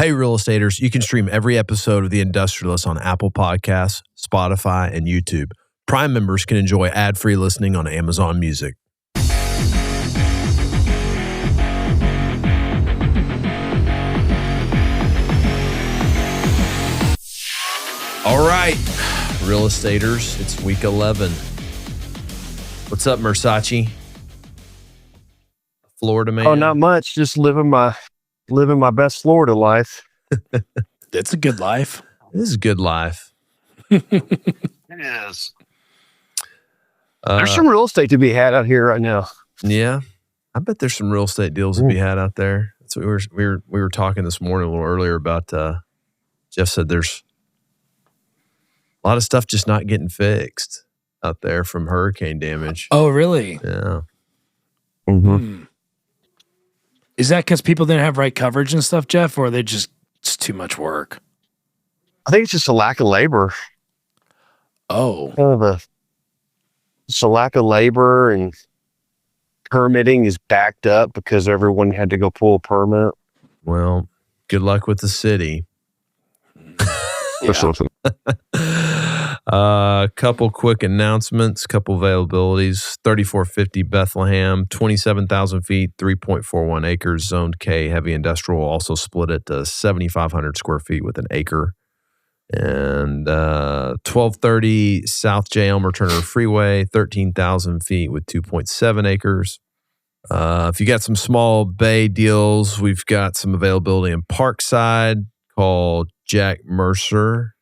Hey, real estaters, you can stream every episode of The Industrialist on Apple Podcasts, Spotify, and YouTube. Prime members can enjoy ad-free listening on Amazon Music. All right, real estaters, it's week 11. What's up, Mersace? Florida man? Oh, not much. Just living my best Florida life. It's a good life. This is a good life. It is. There's some real estate to be had out here right now. Yeah, I bet there's some real estate deals to be had out there. That's what we were talking this morning a little earlier about. Jeff said there's a lot of stuff just not getting fixed out there from hurricane damage. Oh, really? Yeah. Mm-hmm. Is that because people didn't have right coverage and stuff, Jeff, or it's too much work? I think it's just a lack of labor. Oh. It's a lack of labor, and permitting is backed up because everyone had to go pull a permit. Well, good luck with the city. Couple quick announcements, couple availabilities. 3450 Bethlehem, 27,000 feet, 3.41 acres, zoned K, heavy industrial, also split it to 7,500 square feet with an acre. And 1230 South J. Elmer Turner Freeway, 13,000 feet with 2.7 acres. If you got some small bay deals, we've got some availability in Parkside called Jack Mercer.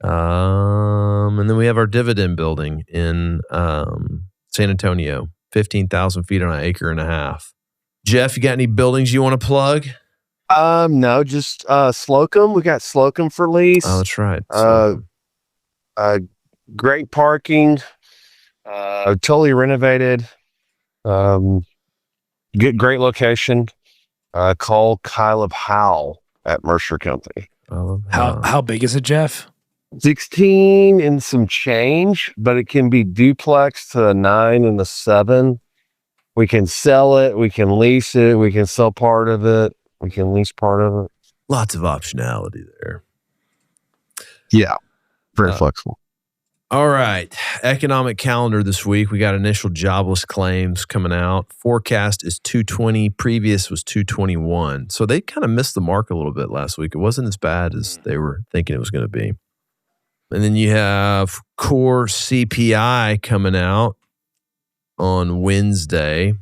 And then we have our dividend building in San Antonio, 15,000 feet on an acre and a half. Jeff, you got any buildings you want to plug? No, just Slocum. We got Slocum for lease. Oh, that's right. Great parking. Totally renovated. Great location. Call Kyle Howell at Mercer Company. How big is it, Jeff? 16 and some change, but it can be duplex to a 9 and a 7. We can sell it. We can lease it. We can sell part of it. We can lease part of it. Lots of optionality there. Yeah. Very flexible. All right. Economic calendar this week. We got initial jobless claims coming out. Forecast is 220. Previous was 221. So they kind of missed the mark a little bit last week. It wasn't as bad as they were thinking it was going to be. And then you have core CPI coming out on Wednesday,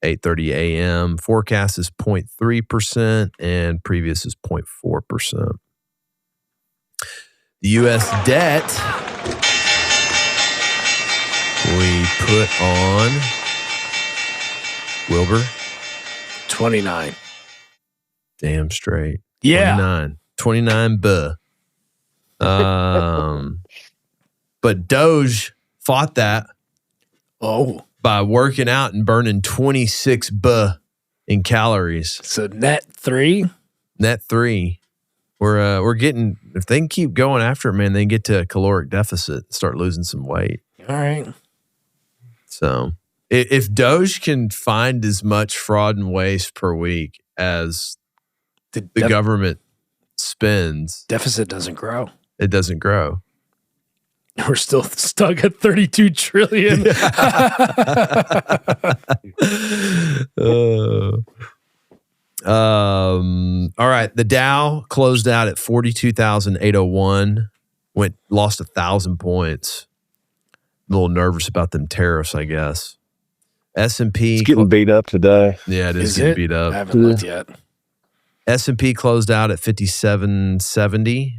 8:30 a.m. Forecast is 0.3% and previous is 0.4%. The U.S. debt we put on Wilbur 29. Damn straight. Yeah. 29 buh. But Doge fought that. Oh. By working out and burning 26 buh in calories. So net 3? Net 3. We're getting, if they can keep going after it, man, they can get to a caloric deficit and start losing some weight. All right. So if Doge can find as much fraud and waste per week as the government spends, deficit doesn't grow. It doesn't grow. We're still stuck at 32 trillion. All right. The Dow closed out at 42,801. Lost 1,000 points. A little nervous about them tariffs, I guess. S&P. It's getting beat up today. Yeah, it is getting beat up. I haven't looked yet. S&P closed out at 5770,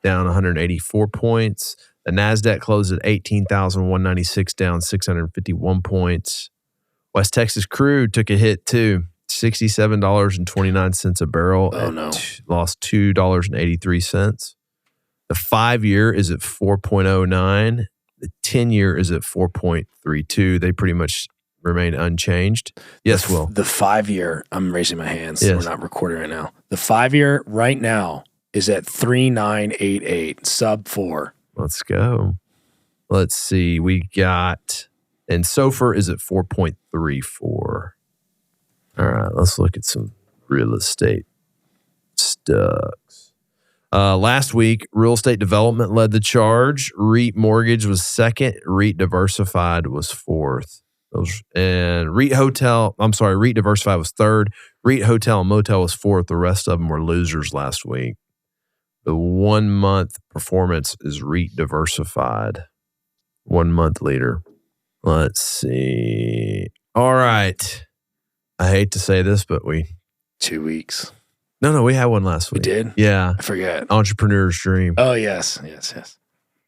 down 184 points. The NASDAQ closed at 18,196, down 651 points. West Texas crude took a hit too, $67.29 a barrel. Oh, no. Lost $2.83. The 5-year is at 4.09. The 10-year is at 4.32. They pretty much remain unchanged. Yes, Will. The 5-year, I'm raising my hands. Yes. We're not recording right now. The 5-year right now is at 3.988, sub 4. Let's go. Let's see. We got, and SOFR is at 4.34. All right, let's look at some real estate. Ducks. Last week, real estate development led the charge. REIT mortgage was second. REIT diversified was fourth. REIT diversified was third. REIT hotel and motel was fourth. The rest of them were losers last week. The 1 month performance is REIT diversified. 1 month leader. Let's see. All right. I hate to say this, but 2 weeks. No, we had one last week. We did? Yeah. I forget. Entrepreneur's dream. Oh, yes.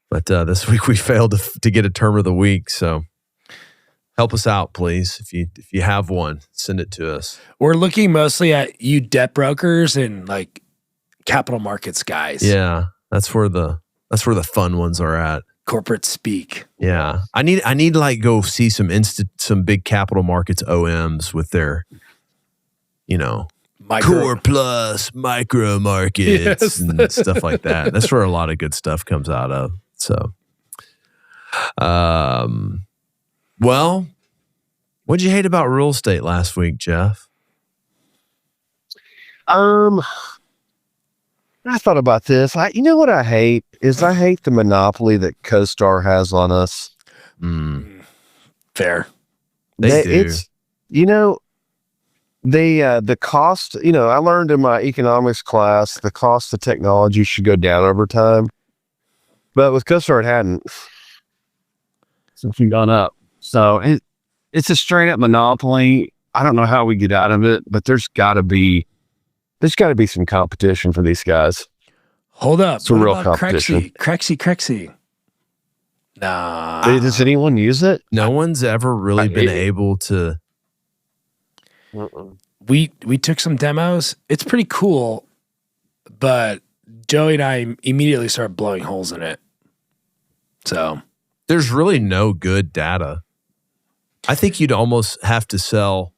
But this week we failed to get a term of the week. So help us out, please. If you have one, send it to us. We're looking mostly at you debt brokers and like capital markets guys. Yeah, that's where the fun ones are at. Corporate speak. Yeah, I need to like go see some big capital markets OMs with their, Core Plus micro markets and stuff like that. That's where a lot of good stuff comes out of. So, well, what'd you hate about real estate last week, Jeff? I thought about this. You know what I hate is I hate the monopoly that CoStar has on us. Fair. They do. It's the cost. I learned in my economics class the cost of technology should go down over time, but with CoStar it hadn't. Since we've gone up, so it's a straight up monopoly. I don't know how we get out of it, but there's got to be some competition for these guys. Hold up. It's a real competition. Crexy. Nah. Does anyone use it? No one's ever really been able to. We took some demos. It's pretty cool, but Joey and I immediately started blowing holes in it. So There's really no good data. I think you'd almost have to sell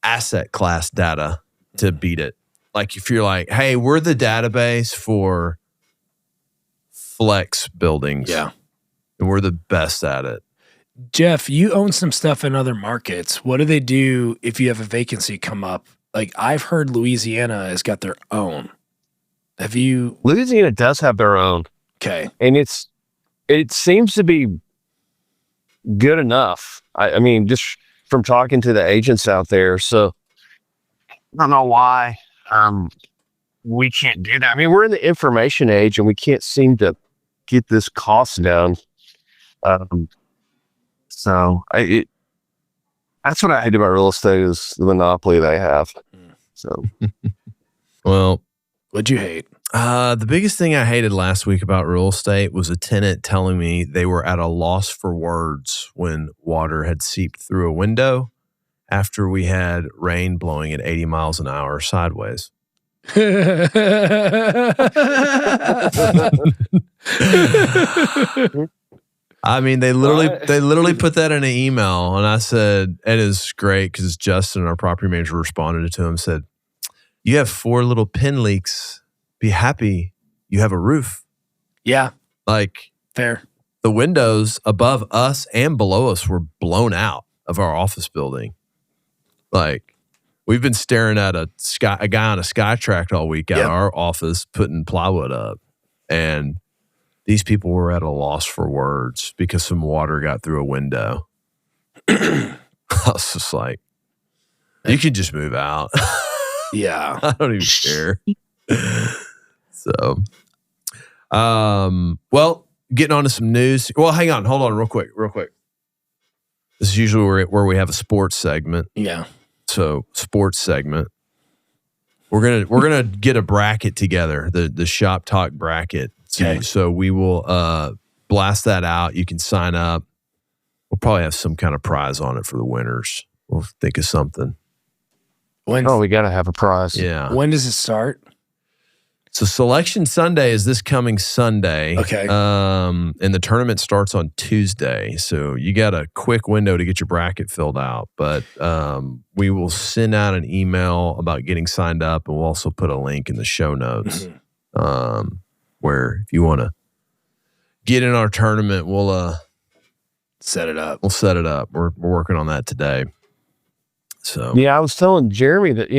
asset class data to beat it. Like if you're like, hey, we're the database for flex buildings. Yeah. And we're the best at it. Jeff, you own some stuff in other markets. What do they do if you have a vacancy come up? Like I've heard Louisiana has got their own. Have you? Louisiana does have their own. Okay. And it seems to be good enough. I mean, just from talking to the agents out there. So I don't know why we can't do that. I mean, we're in the information age and we can't seem to get this cost down. So that's what I hate about real estate is the monopoly they have. So, well, what'd you hate? The biggest thing I hated last week about real estate was a tenant telling me they were at a loss for words when water had seeped through a window after we had rain blowing at 80 miles an hour sideways. I mean, they literally put that in an email, and I said, it is great because Justin, our property manager, responded to him, said, you have 4 little pin leaks. Be happy you have a roof. Yeah. Like fair. The windows above us and below us were blown out of our office building. Like we've been staring at a guy on a SkyTrack all week at our office putting plywood up, and these people were at a loss for words because some water got through a window. I was just like, you can just move out. Yeah. I don't even care. So, well, getting on to some news. Well, hold on real quick. This is usually where we have a sports segment. Yeah. So sports segment. We're gonna get a bracket together, the Shop Talk bracket. Okay. So we will blast that out. You can sign up. We'll probably have some kind of prize on it for the winners. We'll think of something. We got to have a prize. Yeah. When does it start? So Selection Sunday is this coming Sunday. Okay. And the tournament starts on Tuesday. So you got a quick window to get your bracket filled out. But we will send out an email about getting signed up, and we'll also put a link in the show notes where if you want to get in our tournament, we'll set it up. We'll set it up. We're working on that today. So yeah, I was telling Jeremy that,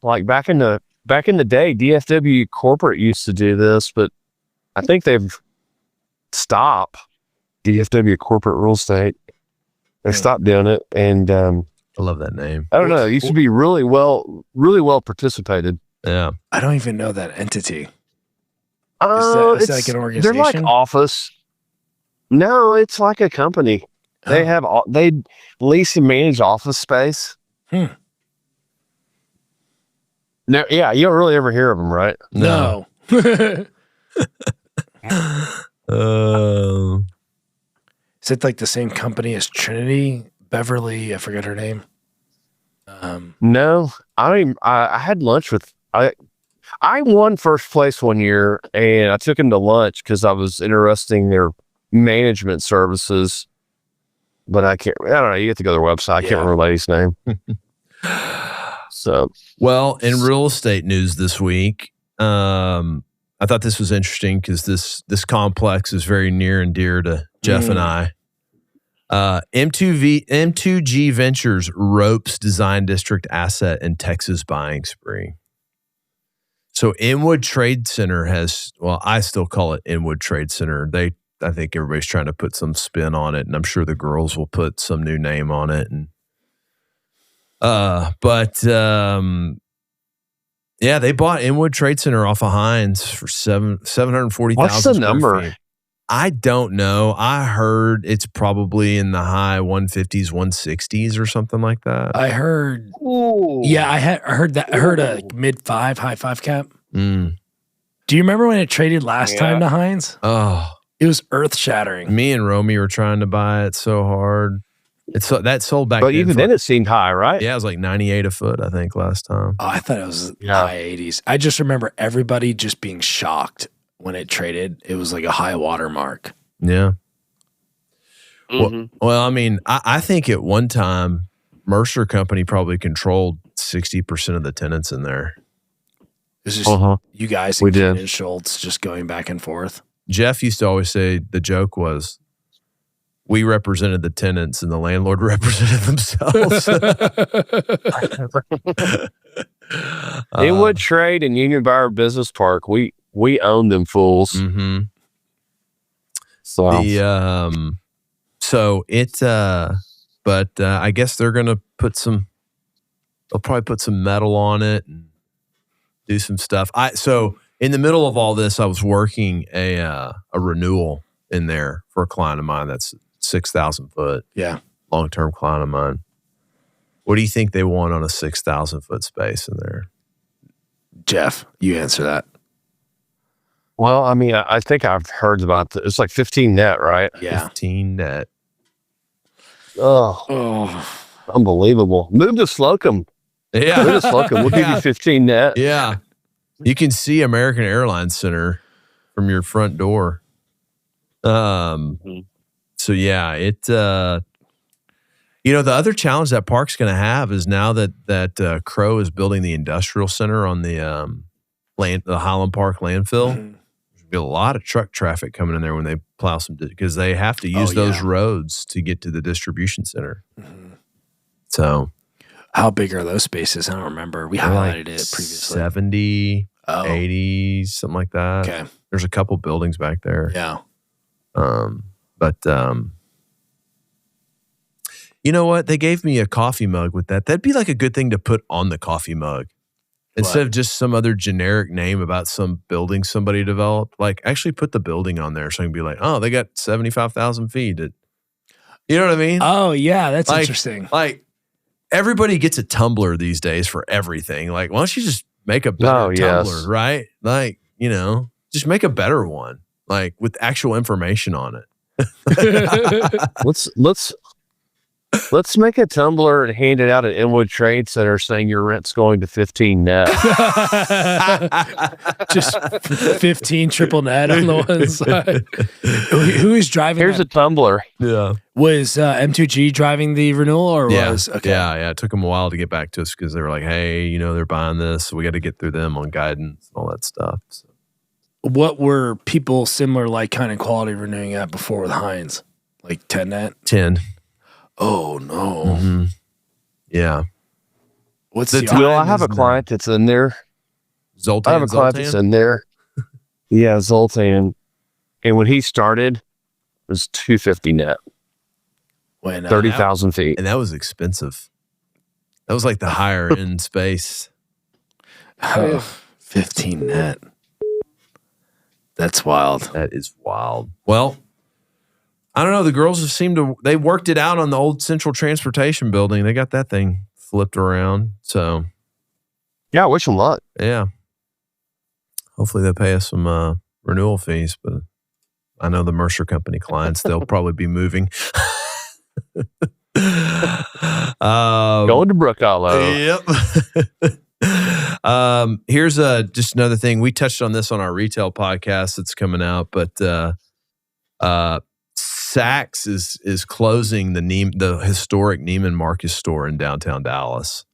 like back in the back in the day, DFW Corporate used to do this, but I think they've stopped. DFW Corporate Real Estate. They stopped doing it, and I love that name. I don't know. It used to be really well participated. Yeah. I don't even know that entity. Is that like an organization? They're like office. No, it's like a company. They have they lease and manage office space. No, yeah, you don't really ever hear of them, right? No. Is it like the same company as Trinity? Beverly, I forget her name. No, I had lunch with I won first place one year, and I took him to lunch because I was interested in their management services. But I don't know. You have to go to their website. I can't remember the lady's name. So, well, in real estate news this week, I thought this was interesting because this complex is very near and dear to Jeff and I. M2G Ventures ropes Design District asset in Texas buying spree. So Inwood Trade Center I still call it Inwood Trade Center. I think everybody's trying to put some spin on it, and I'm sure the girls will put some new name on it. And yeah, they bought Inwood Trade Center off of Hines for $740,000. What's the number? Feet. I don't know. I heard it's probably in the high 150s, 160s or something like that. I heard. Ooh. Yeah, I heard that. I heard a mid-5, high-5 cap. Mm. Do you remember when it traded last time to Hines? Oh, it was earth-shattering. Me and Romy were trying to buy it so hard. That sold back. But even then, it seemed high, right? Yeah, it was like 98 a foot, I think, last time. Oh, I thought it was high 80s. I just remember everybody just being shocked when it traded. It was like a high water mark. Yeah. Mm-hmm. Well, I mean, I think at one time, Mercer Company probably controlled 60% of the tenants in there. It was just you guys and Ken and Schultz just going back and forth. Jeff used to always say the joke was, we represented the tenants and the landlord represented themselves. Inwood Trade and Union Buyer Business Park, we own them fools. Mm-hmm. But I guess they're gonna they'll probably put some metal on it and do some stuff. So in the middle of all this, I was working a renewal in there for a client of mine that's 6,000 foot. Yeah. Long-term client of mine. What do you think they want on a 6,000 foot space in there? Jeff, you answer that. Well, I mean, I think I've heard about it's like 15 net, right? Yeah. 15 net. Oh, unbelievable. Move to Slocum. Yeah. Move to Slocum. We'll give you 15 net. Yeah. You can see American Airlines Center from your front door. So yeah, the other challenge that park's going to have is now that Crow is building the industrial center on the Highland Park landfill. Mm-hmm. There's be a lot of truck traffic coming in there when they plow because they have to use those roads to get to the distribution center. Mm-hmm. So, how big are those spaces? I don't remember. We highlighted it previously. 70, 80, something like that. Okay. There's a couple buildings back there. Yeah. But you know what? They gave me a coffee mug with that. That'd be like a good thing to put on the coffee mug. Instead of just some other generic name about some building somebody developed, like actually put the building on there so I can be like, oh, they got 75,000 feet. You know what I mean? Oh, yeah. That's interesting. Like everybody gets a Tumblr these days for everything. Like, why don't you just make a better Tumblr, right? Like, just make a better one, like with actual information on it. Let's make a Tumblr and hand it out at Inwood Trade Center saying your rent's going to 15 net. Just 15 triple net on the one side. Who is driving? Here's a Tumblr. Yeah. Was M2G driving the renewal or was? Okay. Yeah. It took them a while to get back to us because they were like, hey, they're buying this. So we got to get through them on guidance and all that stuff. So. What were people similar like kind of quality renewing at before with Hines? Like 10 net? 10. Oh, no. Mm-hmm. Yeah. What's I have a client that's in there. Zoltan. I have a client that's in there. Yeah, Zoltan. And when he started, it was $250 net. When 30,000 feet. And that was expensive. That was like the higher end space. 15 net. That's wild. That is wild. Well, I don't know. The girls they worked it out on the old Central Transportation building. They got that thing flipped around. So, yeah, wish them luck. Yeah. Hopefully they pay us some renewal fees, but I know the Mercer Company clients, they'll probably be moving. Going to Brook Hollow. Yep. Here's just another thing. We touched on this on our retail podcast that's coming out, but Saks is closing the historic Neiman Marcus store in downtown Dallas.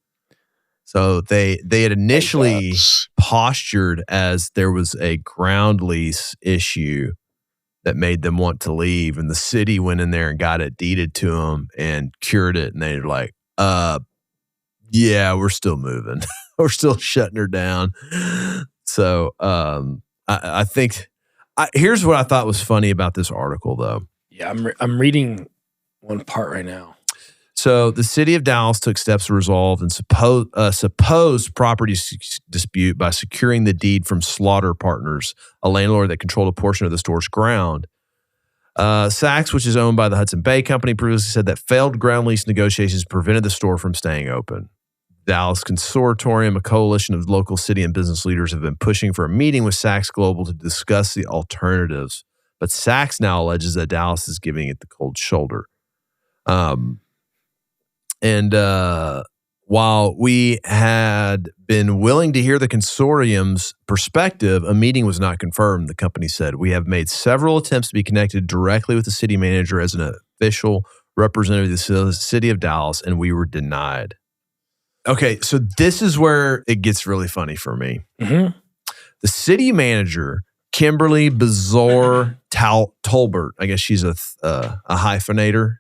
So they had initially postured as there was a ground lease issue that made them want to leave, and the city went in there and got it deeded to them and cured it, and they're like, yeah, we're still moving. We're still shutting her down. So I think here's what I thought was funny about this article, though. Yeah, I'm reading one part right now. So the city of Dallas took steps to resolve and supposed property dispute by securing the deed from Slaughter Partners, a landlord that controlled a portion of the store's ground. Saks, which is owned by the Hudson Bay Company, previously said that failed ground lease negotiations prevented the store from staying open. Dallas Consortium, a coalition of local city and business leaders, have been pushing for a meeting with Saks Global to discuss the alternatives. But Saks now alleges that Dallas is giving it the cold shoulder. And while we had been willing to hear the consortium's perspective, a meeting was not confirmed, the company said. We have made several attempts to be connected directly with the city manager as an official representative of the city of Dallas, and we were denied. Okay, so this is where it gets really funny for me. Mm-hmm. The city manager, Kimberly Bazor Tolbert, I guess she's a hyphenator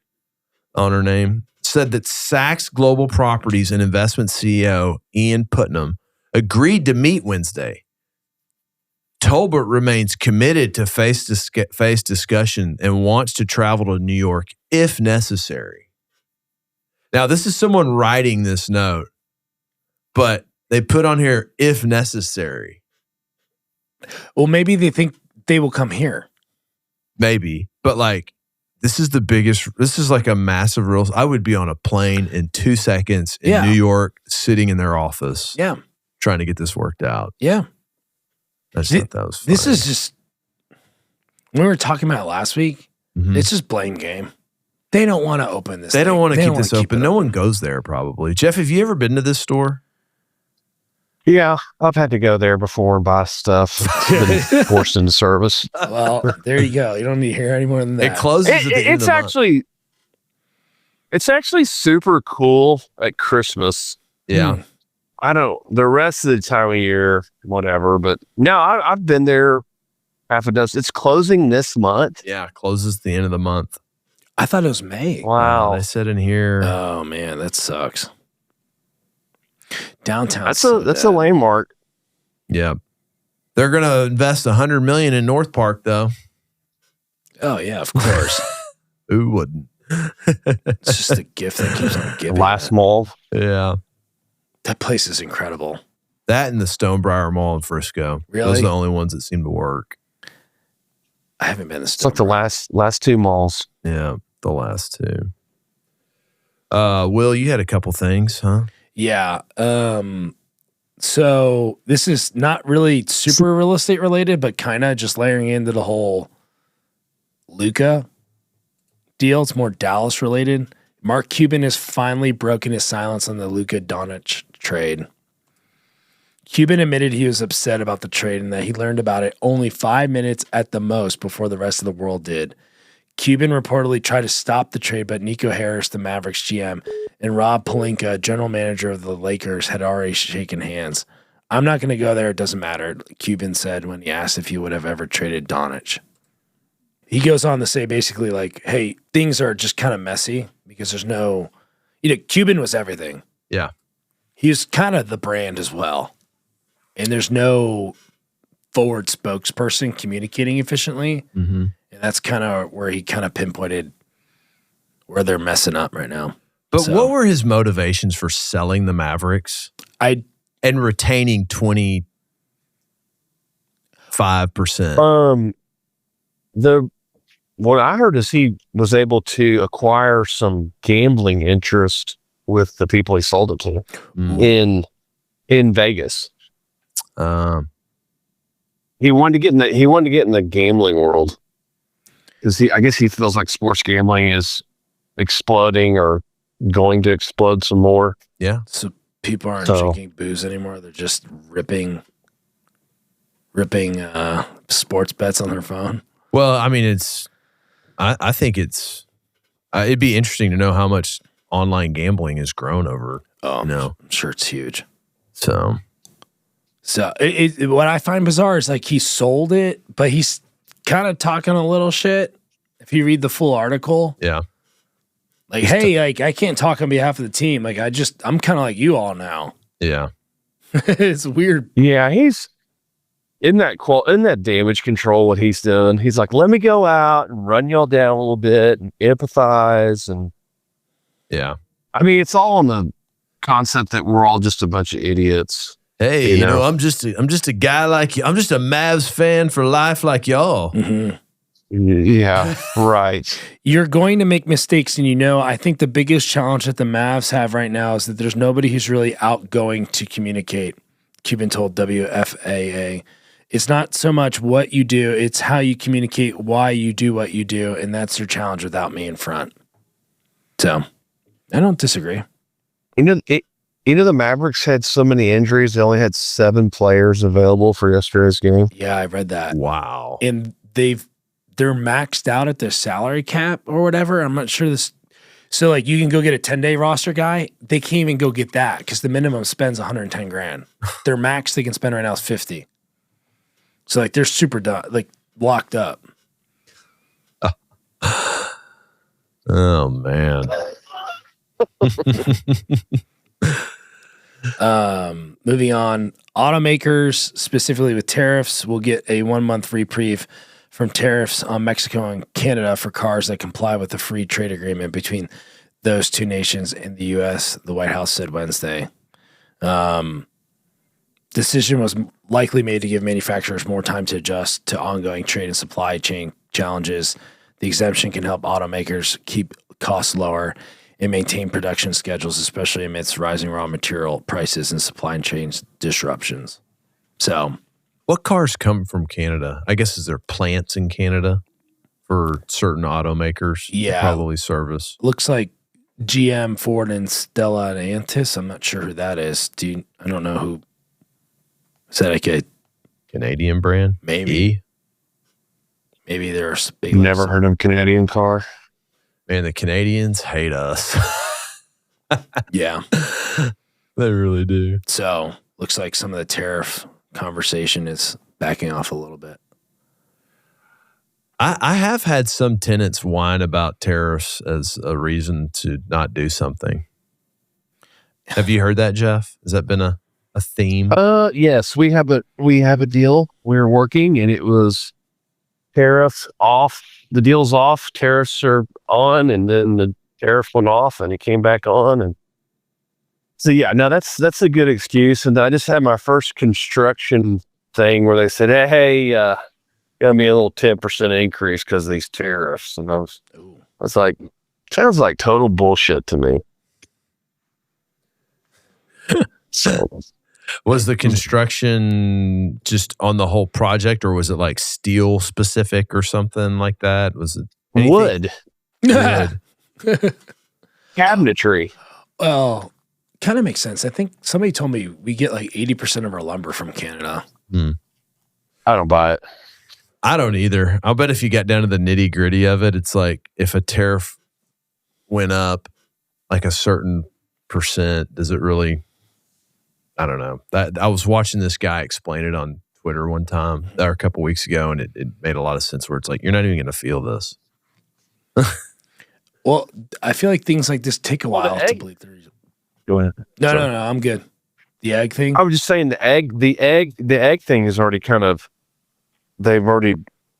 on her name, said that Saks Global Properties and Investment CEO Ian Putnam agreed to meet Wednesday. Tolbert remains committed to face discussion and wants to travel to New York if necessary. Now, this is someone writing this note, but they put on here, if necessary. Well, maybe they think they will come here. Maybe, but like, this is like a massive real. I would be on a plane in 2 seconds in New York, sitting in their office. Yeah. Trying to get this worked out. Yeah. I just thought that was funny. This is just, when we were talking about it last week, it's just blame game. They don't want to open this. They don't want to keep this open. No one goes there probably. Jeff, have you ever been to this store? Yeah, I've had to go there before and buy stuff. Been forced into service. Well, there you go. You don't need to hear any more than that. It closes at the end of the month. It's actually super cool at Christmas. Yeah. I don't, the rest of the time of year, whatever, but no, I've been there half a dozen. It's closing this month. Yeah, it closes at the end of the month. I thought it was May. Wow. They said in here. Oh man, that sucks. Downtown. That's a landmark. Yeah. They're going to invest $100 million in North Park though. Oh yeah, of course. Who wouldn't? It's just a gift that keeps on giving. Last mall. Yeah. That place is incredible. That and the Stonebriar Mall in Frisco. Really? Those are the only ones that seem to work. I haven't been to It's like the last two malls. Yeah, the last two. Will, you had a couple things, huh? Yeah. So this is not really super real estate related, but kind of just layering into the whole Luka deal. It's more Dallas related. Mark Cuban has finally broken his silence on the Luka Doncic trade. Cuban admitted he was upset about the trade and that he learned about it only 5 minutes at the most before the rest of the world did. Cuban reportedly tried to stop the trade, but Nico Harris, the Mavericks GM, and Rob Pelinka, general manager of the Lakers, had already shaken hands. I'm not going to go there. It doesn't matter, Cuban said when he asked if he would have ever traded Doncic. He goes on to say basically like, hey, things are just kind of messy because there's no, Cuban was everything. Yeah. He was kind of the brand as well. and there's no forward spokesperson communicating efficiently. Mm-hmm. And that's kind of where he kind of pinpointed where they're messing up right now. But So, what were his motivations for selling the Mavericks and retaining 25%? What I heard is he was able to acquire some gambling interest with the people he sold it to in Vegas. He wanted to get in the gambling world because I guess he feels like sports gambling is exploding or going to explode some more. Yeah. So people aren't drinking booze anymore. They're just ripping sports bets on their phone. Well, I mean, I think it'd be interesting to know how much online gambling has grown over. Oh, I'm sure it's huge. So what I find bizarre is like he sold it, but he's kind of talking a little shit. If you read the full article, yeah, like, hey, like I can't talk on behalf of the team. Like I'm kind of like you all now. Yeah, it's weird. Yeah, he's in that damage control. What he's doing, he's like, let me go out and run y'all down a little bit and empathize. And yeah, I mean, it's all on the concept that we're all just a bunch of idiots. Hey, you know, I'm just a guy like you. I'm just a Mavs fan for life, like y'all. Mm-hmm. Yeah, right. You're going to make mistakes, and I think the biggest challenge that the Mavs have right now is that there's nobody who's really outgoing to communicate. Cuban told WFAA, it's not so much what you do, it's how you communicate why you do what you do, and that's your challenge without me in front. So, I don't disagree. The Mavericks had so many injuries, they only had 7 players available for yesterday's game. Yeah, I read that. Wow. And they're maxed out at their salary cap or whatever. I'm not sure this. So like you can go get a 10-day roster guy. They can't even go get that because the minimum spends $110,000. Their max they can spend right now is $50,000. So like they're super locked up. Oh man. Moving on, automakers, specifically with tariffs, will get a 1-month reprieve from tariffs on Mexico and Canada for cars that comply with the free trade agreement between those two nations and the U.S., the White House said Wednesday. Decision was likely made to give manufacturers more time to adjust to ongoing trade and supply chain challenges. The exemption can help automakers keep costs lower and maintain production schedules, especially amidst rising raw material prices and supply chain disruptions. So, what cars come from Canada? I guess is there plants in Canada for certain automakers? Yeah, probably service. Looks like GM, Ford, and Stellantis. I'm not sure who that is. I don't know who. Is that like a Canadian brand? Maybe. Maybe there's big. Never heard of a Canadian car. Man, the Canadians hate us. Yeah. They really do. So, looks like some of the tariff conversation is backing off a little bit. I have had some tenants whine about tariffs as a reason to not do something. Have you heard that, Jeff? Has that been a theme? Yes, we have a deal. We're working, and it was tariffs off. The deal's off. Tariffs are on, and then the tariff went off, and it came back on, and so yeah. No, that's a good excuse. And I just had my first construction thing where they said, "Hey, got me a little 10% increase because of these tariffs," and I was like, sounds like total bullshit to me. So. Was the construction just on the whole project, or was it like steel specific or something like that? Was it anything? Wood? Cabinetry. Well, kind of makes sense. I think somebody told me we get like 80% of our lumber from Canada. I don't buy it. I don't either. I'll bet if you got down to the nitty gritty of it, it's like if a tariff went up like a certain percent, does it really? I don't know. I was watching this guy explain it on Twitter one time or a couple weeks ago, and it made a lot of sense where it's like, you're not even going to feel this. Well, I feel like things like this take a while to bleed through. Go ahead. No, I'm good. The egg thing? I was just saying the egg thing is already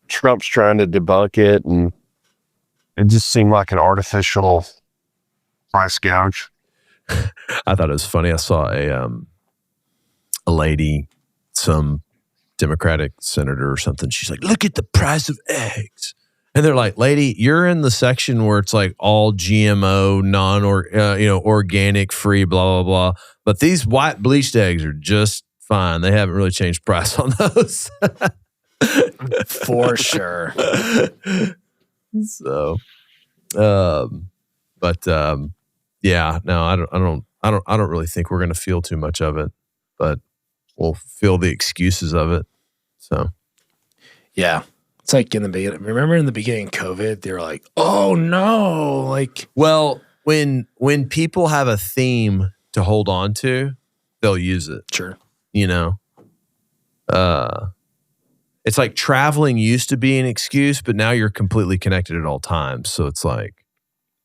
Trump's trying to debunk it, and it just seemed like an artificial price gouge. I thought it was funny. I saw a lady, some Democratic senator or something. She's like, "Look at the price of eggs," and they're like, "Lady, you're in the section where it's like all GMO, organic, free, blah blah blah. But these white bleached eggs are just fine. They haven't really changed price on those." For sure. So, yeah, no, I don't really think we're going to feel too much of it, but we'll feel the excuses of it. So, yeah, it's like in the beginning. Remember in the beginning of COVID, they were like, "Oh no!" Like, well, when people have a theme to hold on to, they'll use it. Sure, it's like traveling used to be an excuse, but now you're completely connected at all times. So it's like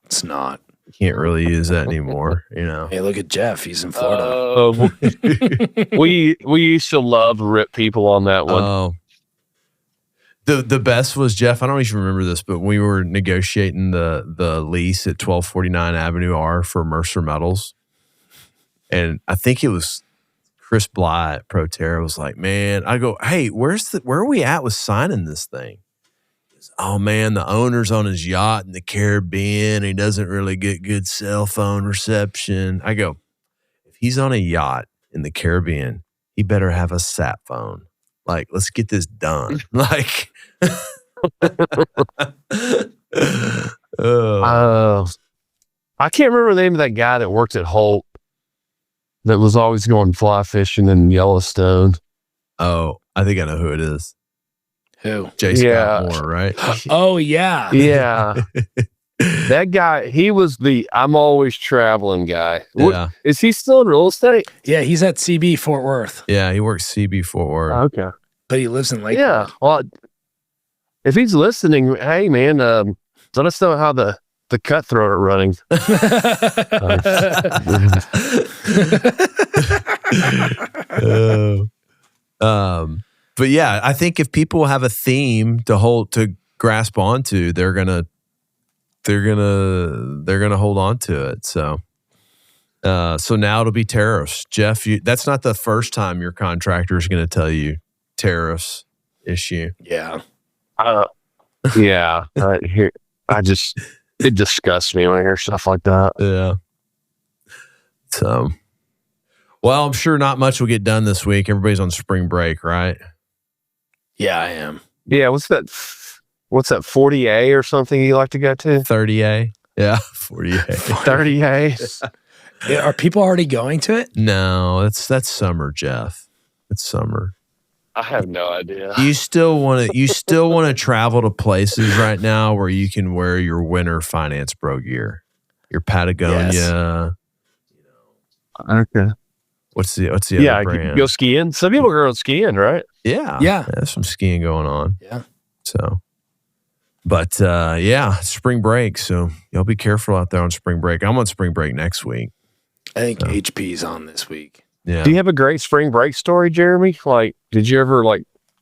it's not. You can't really use that anymore. Hey, look at Jeff. He's in Florida. We used to love rip people on that one. Oh. The best was, Jeff, I don't even remember this, but we were negotiating the lease at 1249 Avenue R for Mercer Metals. And I think it was Chris Bly at Proterra was like, "Man," I go, "Hey, where are we at with signing this thing?" He goes, "Oh man, the owner's on his yacht in the Caribbean. He doesn't really get good cell phone reception." I go, "If he's on a yacht in the Caribbean, he better have a sat phone. Like, let's get this done." Like, I can't remember the name of that guy that worked at Holt that was always going fly fishing in Yellowstone. Oh, I think I know who it is. Who? J. Scott Moore, right? Oh, yeah. Yeah. That guy, he was the I'm always traveling guy. Yeah. Is he still in real estate? Yeah, he's at CB Fort Worth. Yeah, he works CB Fort Worth. Okay. But he lives in Lakewood. Yeah. Well, if he's listening, hey, man, let us know how the cutthroat are running. But yeah, I think if people have a theme to grasp onto, they're gonna hold on to it. So now it'll be tariffs. Jeff, that's not the first time your contractor is going to tell you tariffs issue. Yeah. Yeah. It disgusts me when I hear stuff like that. Yeah. So, well, I'm sure not much will get done this week. Everybody's on spring break, right? Yeah, I am. Yeah. What's that 40A or something you like to go to? 30A. Yeah. 40A. 30A. Yeah, are people already going to it? No, that's summer, Jeff. It's summer. I have no idea. You still want to travel to places right now where you can wear your winter Finance Bro gear, your Patagonia. Yes. Okay. What's the other brand? Go skiing. Some people go skiing, right? Yeah, Yeah. There's some skiing going on. Yeah. So, but yeah, spring break. So y'all be careful out there on spring break. I'm on spring break next week. I think HP's on this week. Yeah. Do you have a great spring break story, Jeremy? Like, did you ever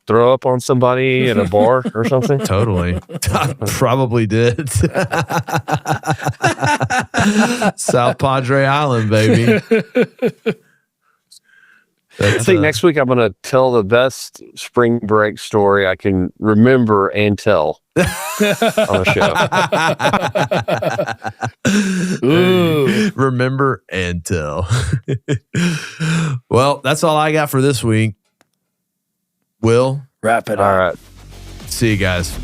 throw up on somebody at a bar or something? Totally. I probably did. South Padre Island, baby. I think next week I'm going to tell the best spring break story I can remember and tell on the show. Ooh. Remember and tell. Well, that's all I got for this week. Will? Wrap it up. All right. See you guys.